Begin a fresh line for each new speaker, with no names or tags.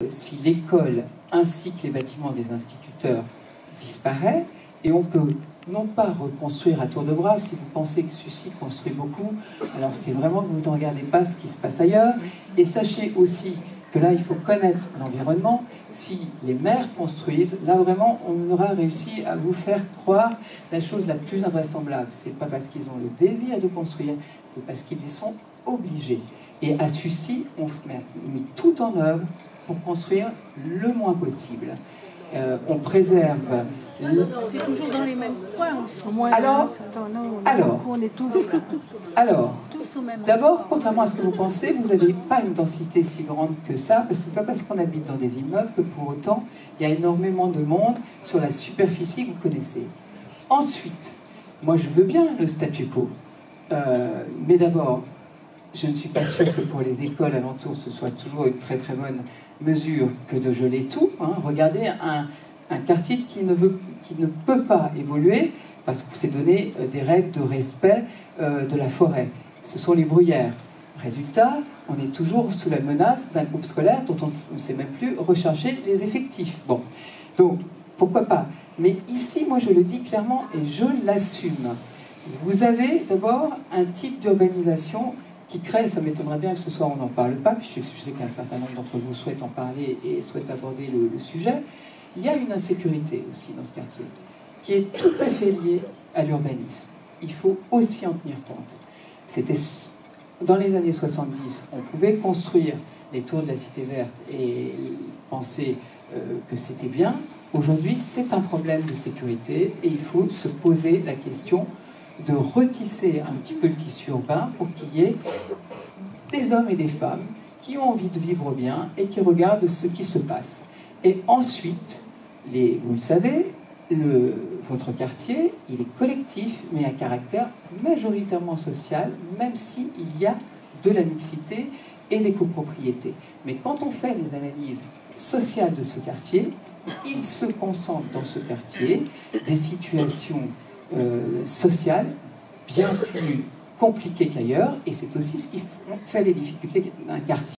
Si l'école ainsi que les bâtiments des instituteurs disparaît, et on peut non pas reconstruire à tour de bras, si vous pensez que celui-ci construit beaucoup, alors c'est vraiment que vous ne regardez pas ce qui se passe ailleurs, et sachez aussi que là il faut connaître l'environnement. Si les maires construisent, là vraiment on aura réussi à vous faire croire la chose la plus invraisemblable. C'est pas parce qu'ils ont le désir de construire, c'est parce qu'ils y sont obligés. Et à celui-ci, on met tout en œuvre pour construire le moins possible. On préserve...
C'est toujours dans les mêmes points.
Alors, d'abord, contrairement à ce que vous pensez, vous n'avez pas une densité si grande que ça, parce que ce n'est pas parce qu'on habite dans des immeubles que pour autant, il y a énormément de monde sur la superficie que vous connaissez. Ensuite, moi je veux bien le statu quo, mais d'abord, je ne suis pas sûr que pour les écoles alentours, ce soit toujours une très très bonne mesure que de geler tout. Regardez un quartier qui ne peut pas évoluer parce qu'on s'est donné des règles de respect de la forêt. Ce sont les bruyères. Résultat, on est toujours sous la menace d'un groupe scolaire dont on ne sait même plus recharger les effectifs. Bon, donc pourquoi pas. Mais ici, moi je le dis clairement et je l'assume. Vous avez d'abord un type d'urbanisation qui crée, ça m'étonnerait bien que ce soir on n'en parle pas, puisque je sais qu'un certain nombre d'entre vous souhaitent en parler et souhaitent aborder le sujet. Il y a une insécurité aussi dans ce quartier, qui est tout à fait liée à l'urbanisme. Il faut aussi en tenir compte. C'était dans les années 70, on pouvait construire les tours de la Cité Verte et penser que c'était bien. Aujourd'hui, c'est un problème de sécurité et il faut se poser la question de retisser un petit peu le tissu urbain pour qu'il y ait des hommes et des femmes qui ont envie de vivre bien et qui regardent ce qui se passe. Et ensuite, vous le savez, votre quartier, il est collectif, mais à caractère majoritairement social, même s'il y a de la mixité et des copropriétés. Mais quand on fait les analyses sociales de ce quartier, il se concentre dans ce quartier des situations sociales bien plus compliquées qu'ailleurs, et c'est aussi ce qui fait les difficultés d'un quartier.